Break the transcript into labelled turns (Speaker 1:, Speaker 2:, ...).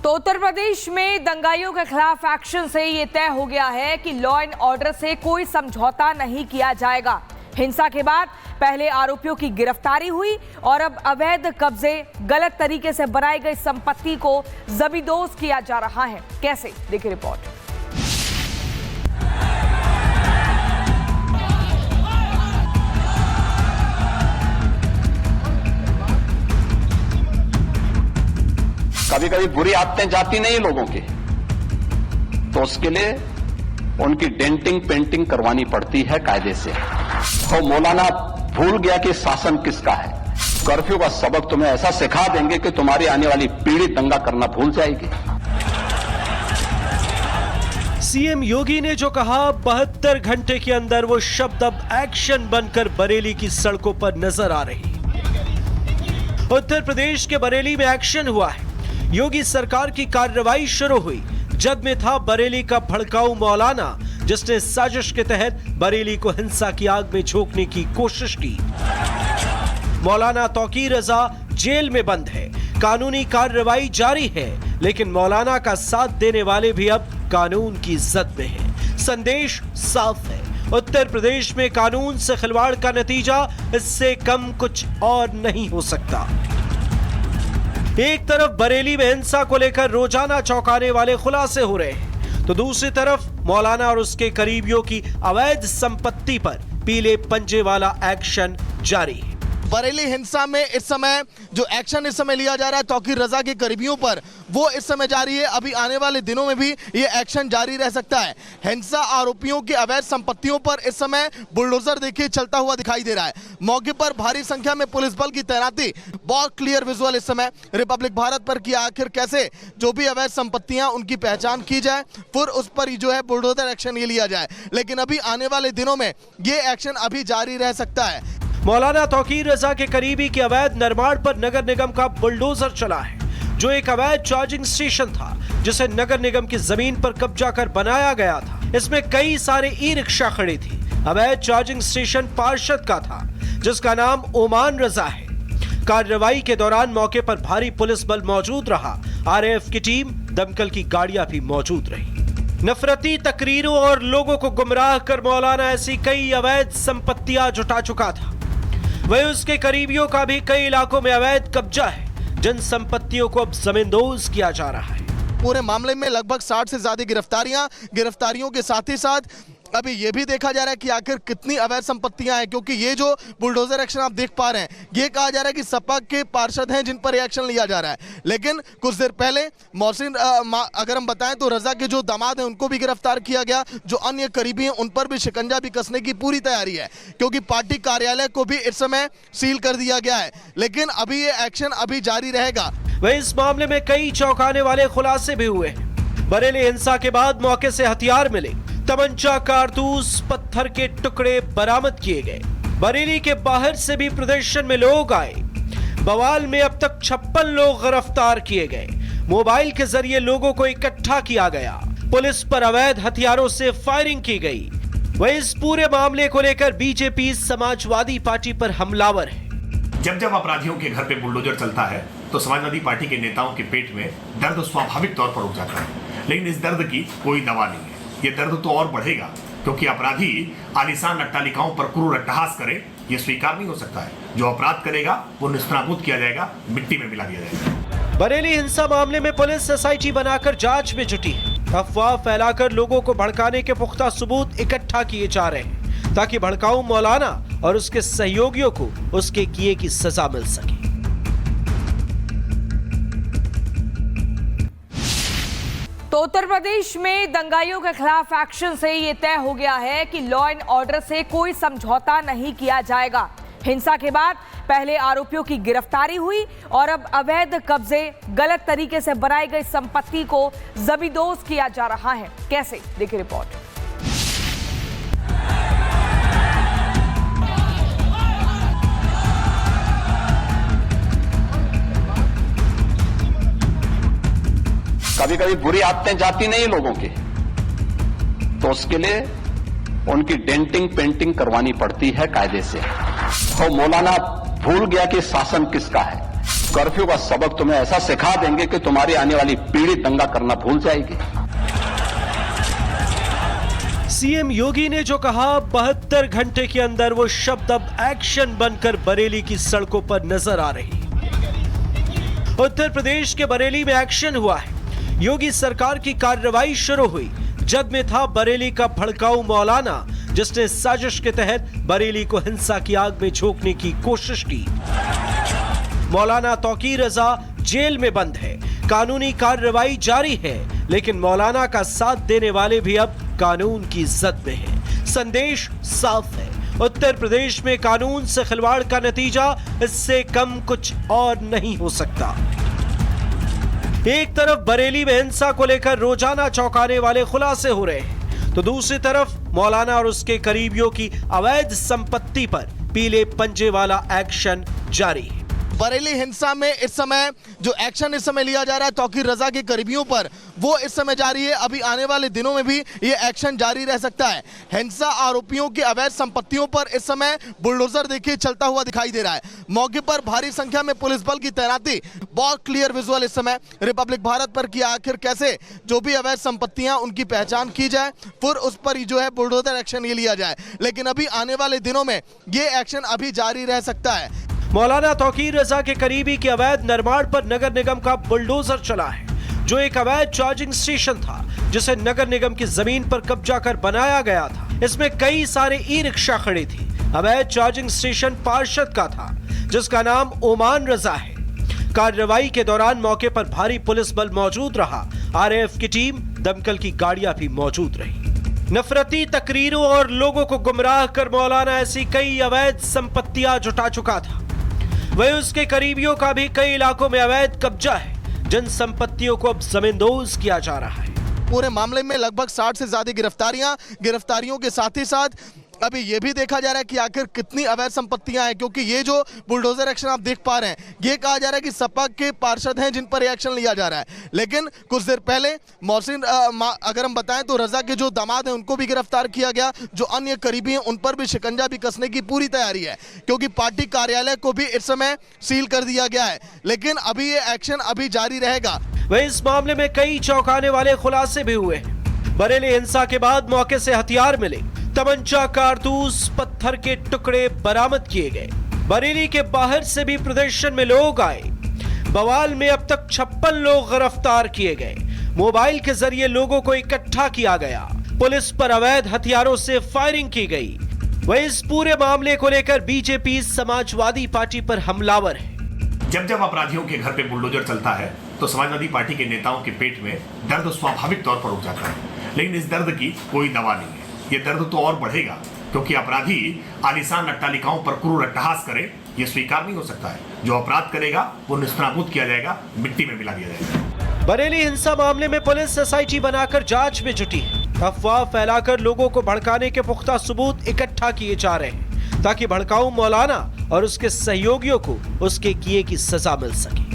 Speaker 1: तो उत्तर प्रदेश में दंगाइयों के खिलाफ एक्शन से ये तय हो गया है कि लॉ एंड ऑर्डर से कोई समझौता नहीं किया जाएगा। हिंसा के बाद पहले आरोपियों की गिरफ्तारी हुई और अब अवैध कब्जे, गलत तरीके से बनाई गई संपत्ति को जबरदोज किया जा रहा है। कैसे, देखिए रिपोर्ट।
Speaker 2: कभी कभी बुरी आदतें जाती नहीं लोगों की, तो उसके लिए उनकी डेंटिंग पेंटिंग करवानी पड़ती है कायदे से। तो मौलाना भूल गया कि शासन किसका है। कर्फ्यू का सबक तुम्हें ऐसा सिखा देंगे कि तुम्हारी आने वाली पीढ़ी दंगा करना भूल जाएगी।
Speaker 3: सीएम योगी ने जो कहा, 72 घंटे के अंदर वो शब्द अब एक्शन बनकर बरेली की सड़कों पर नजर आ रही। उत्तर प्रदेश के बरेली में एक्शन हुआ है। योगी सरकार की कार्रवाई शुरू हुई। जद में था बरेली का भड़काऊ मौलाना, जिसने साजिश के तहत बरेली को हिंसा की आग में झोंकने की कोशिश की। मौलाना तौकीर रजा जेल में बंद है। कानूनी कार्रवाई जारी है, लेकिन मौलाना का साथ देने वाले भी अब कानून की जद में हैं। संदेश साफ है, उत्तर प्रदेश में कानून से खिलवाड़ का नतीजा इससे कम कुछ और नहीं हो सकता। एक तरफ बरेली में हिंसा को लेकर रोजाना चौंकाने वाले खुलासे हो रहे हैं, तो दूसरी तरफ मौलाना और उसके करीबियों की अवैध संपत्ति पर पीले पंजे वाला एक्शन जारी है।
Speaker 4: बरेली हिंसा में इस समय जो एक्शन इस समय लिया जा रहा है तौकीर रजा के करीबियों पर, वो इस समय जारी है। अभी आने वाले दिनों में भी ये एक्शन जारी रह सकता है। हिंसा आरोपियों की अवैध संपत्तियों पर इस समय बुलडोजर देखिए चलता हुआ दिखाई दे रहा है। मौके पर भारी संख्या में पुलिस बल की तैनाती, बहुत क्लियर विजुअल इस समय रिपब्लिक भारत पर कि आखिर कैसे जो भी अवैध संपत्तियां उनकी पहचान की जाए, फिर उस पर जो है बुलडोजर एक्शन ये लिया जाए। लेकिन अभी आने वाले दिनों में ये एक्शन अभी जारी रह सकता है।
Speaker 3: मौलाना तौकीर रजा के करीबी के अवैध निर्माण पर नगर निगम का बुलडोजर चला है, जो एक अवैध चार्जिंग स्टेशन था, जिसे नगर निगम की जमीन पर कब्जा कर बनाया गया था। इसमें कई सारे ई रिक्शा खड़ी थी। अवैध चार्जिंग स्टेशन पार्षद का था, जिसका नाम ओमान रजा है। कार्रवाई के दौरान मौके पर भारी पुलिस बल मौजूद रहा। आरएएफ की टीम, दमकल की गाड़ियां भी मौजूद रही। नफरती तकरीरों और लोगों को गुमराह कर मौलाना ऐसी कई अवैध संपत्तियां जुटा चुका था। वहीं उसके करीबियों का भी कई इलाकों में अवैध कब्जा है, जिन संपत्तियों को अब जमींदोज किया जा रहा है।
Speaker 4: पूरे मामले में लगभग 60 से ज्यादा गिरफ्तारियों के साथ ही साथ अभी ये भी देखा जा रहा है कि आखिर कितनी अवैध संपत्तियां हैं, क्योंकि ये जो बुलडोजर एक्शन आप देख पा रहे हैं, ये कहा जा रहा है कि सपा के पार्षद हैं जिन पर एक्शन लिया जा रहा है। लेकिन कुछ देर पहले मोहसिन, अगर हम बताएं तो रजा के जो दामाद हैं उनको भी गिरफ्तार किया गया। जो अन्य करीबी हैं उन पर भी शिकंजा भी कसने की पूरी तैयारी है, क्योंकि पार्टी कार्यालय को भी इस समय सील कर दिया गया है। लेकिन अभी ये एक्शन अभी जारी रहेगा।
Speaker 3: वहीं इस मामले में कई चौंकाने वाले खुलासे भी हुए हैं। बरेली हिंसा के बाद मौके से हथियार मिले, तमंचा, कारतूस, पत्थर के टुकड़े बरामद किए गए। बरेली के बाहर से भी प्रदर्शन में लोग आए। बवाल में अब तक 56 लोग गिरफ्तार किए गए। मोबाइल के जरिए लोगों को इकट्ठा किया गया। पुलिस पर अवैध हथियारों से फायरिंग की गई। वहीं इस पूरे मामले को लेकर बीजेपी समाजवादी पार्टी पर हमलावर है।
Speaker 5: जब जब अपराधियों के घर पे बुलडोजर चलता है, तो समाजवादी पार्टी के नेताओं के पेट में दर्द स्वाभाविक तौर पर उठ जाता है। लेकिन इस दर्द की कोई दवा नहीं है। ये दर्द तो और बढ़ेगा, क्योंकि अपराधी आलीशान अट्टालिकाओं पर क्रूर अट्टहास करे, ये स्वीकार नहीं हो सकता है। जो अपराध करेगा वो निस्तानाबूद किया जाएगा, मिट्टी में मिला दिया जाएगा।
Speaker 3: बरेली हिंसा मामले में पुलिस एसआईटी बनाकर जांच में जुटी है। अफवाह फैलाकर लोगों को भड़काने के पुख्ता सबूत इकट्ठा किए जा रहे हैं, ताकि भड़काऊ मौलाना और उसके सहयोगियों को उसके किए की सजा मिल सके।
Speaker 1: तो उत्तर प्रदेश में दंगाइयों के खिलाफ एक्शन से ये तय हो गया है कि लॉ एंड ऑर्डर से कोई समझौता नहीं किया जाएगा। हिंसा के बाद पहले आरोपियों की गिरफ्तारी हुई और अब अवैध कब्जे, गलत तरीके से बनाई गई संपत्ति को जबरदोज किया जा रहा है। कैसे, देखिए रिपोर्ट।
Speaker 2: कभी कभी बुरी आदतें जाती नहीं लोगों की, तो उसके लिए उनकी डेंटिंग पेंटिंग करवानी पड़ती है कायदे से। तो मौलाना भूल गया कि शासन किसका है। कर्फ्यू का सबक तुम्हें ऐसा सिखा देंगे कि तुम्हारी आने वाली पीढ़ी दंगा करना भूल जाएगी।
Speaker 3: सीएम योगी ने जो कहा 72 घंटे के अंदर वो शब्द अब एक्शन बनकर बरेली की सड़कों पर नजर आ रही। उत्तर प्रदेश के बरेली में एक्शन हुआ है। योगी सरकार की कार्रवाई शुरू हुई। जद में था बरेली का भड़काऊ मौलाना, जिसने साजिश के तहत बरेली को हिंसा की आग में झोंकने की कोशिश की। मौलाना तौकीर रजा जेल में बंद है। कानूनी कार्रवाई जारी है, लेकिन मौलाना का साथ देने वाले भी अब कानून की जद में हैं। संदेश साफ है, उत्तर प्रदेश में कानून से खिलवाड़ का नतीजा इससे कम कुछ और नहीं हो सकता। एक तरफ बरेली में हिंसा को लेकर रोजाना चौंकाने वाले खुलासे हो रहे हैं, तो दूसरी तरफ मौलाना और उसके करीबियों की अवैध संपत्ति पर पीले पंजे वाला एक्शन जारी है।
Speaker 4: बरेली हिंसा में इस समय जो एक्शन इस समय लिया जा रहा है तौकीर रजा के करीबियों पर, वो इस समय जारी है। अभी आने वाले दिनों में भी ये एक्शन जारी रह सकता है। हिंसा आरोपियों की अवैध संपत्तियों पर इस समय बुलडोजर देखिए चलता हुआ दिखाई दे रहा है। मौके पर भारी संख्या में पुलिस बल की तैनाती, बहुत क्लियर विजुअल इस समय रिपब्लिक भारत पर किया। आखिर कैसे जो भी अवैध संपत्तियां उनकी पहचान की जाए, फिर उस पर जो है बुलडोजर एक्शन ये लिया जाए। लेकिन अभी आने वाले दिनों में ये एक्शन अभी जारी रह सकता है।
Speaker 3: मौलाना तौकीर रजा के करीबी के अवैध निर्माण पर नगर निगम का बुलडोजर चला है, जो एक अवैध चार्जिंग स्टेशन था, जिसे नगर निगम की जमीन पर कब्जा कर बनाया गया था। इसमें कई सारे ई रिक्शा खड़ी थी। अवैध चार्जिंग स्टेशन पार्षद का था, जिसका नाम ओमान रजा है। कार्रवाई के दौरान मौके पर भारी पुलिस बल मौजूद रहा। आरएएफ की टीम, दमकल की गाड़ियां भी मौजूद रही। नफरती तकरीरों और लोगों को गुमराह कर मौलाना ऐसी कई अवैध संपत्तियां जुटा चुका था। वहीं उसके करीबियों का भी कई इलाकों में अवैध कब्जा है, जिन संपत्तियों को अब जमींदोज किया जा रहा है।
Speaker 4: पूरे मामले में लगभग 60 से ज्यादा गिरफ्तारियों के साथ ही साथ अभी ये भी देखा जा रहा है कि आखिर कितनी अवैध संपत्तियां हैं, क्योंकि ये जो बुलडोजर एक्शन आप देख पा रहे हैं, ये कहा जा रहा है कि सपा के पार्षद हैं जिन पर एक्शन लिया जा रहा है। लेकिन कुछ देर पहले मोहसिन, अगर हम बताएं तो रजा के जो दामाद हैं उनको भी गिरफ्तार किया गया। जो अन्य करीबी हैं उन पर भी शिकंजा भी कसने की पूरी तैयारी है, क्योंकि पार्टी कार्यालय को भी इस समय सील कर दिया गया है। लेकिन अभी ये एक्शन अभी जारी रहेगा।
Speaker 3: वहीं इस मामले में कई चौंकाने वाले खुलासे भी हुए हैं। बरेली हिंसा के बाद मौके से हथियार मिले, तमंचा, कारतूस, पत्थर के टुकड़े बरामद किए गए। बरेली के बाहर से भी प्रदर्शन में लोग आए। बवाल में अब तक 56 लोग गिरफ्तार किए गए। मोबाइल के जरिए लोगों को इकट्ठा किया गया। पुलिस पर अवैध हथियारों से फायरिंग की गई। वहीं इस पूरे मामले को लेकर बीजेपी समाजवादी पार्टी पर हमलावर है।
Speaker 5: जब जब अपराधियों के घर पे बुलडोजर चलता है, तो समाजवादी पार्टी के नेताओं के पेट में दर्द स्वाभाविक तौर पर उठ जाता है। लेकिन इस दर्द की कोई दवा नहीं है। ये दर्द तो और बढ़ेगा, क्योंकि अपराधी आलीशान अट्टालिकाओं पर क्रूर अट्टहास करे, ये स्वीकार नहीं हो सकता है। जो अपराध करेगा वो निस्तानाबूद किया जाएगा, मिट्टी में मिला दिया जाएगा।
Speaker 3: बरेली हिंसा मामले में पुलिस एसआईटी बनाकर जांच में जुटी है। अफवाह फैलाकर लोगों को भड़काने के पुख्ता सबूत इकट्ठा किए जा रहे हैं, ताकि भड़काऊ मौलाना और उसके सहयोगियों को उसके किए की सजा मिल सके।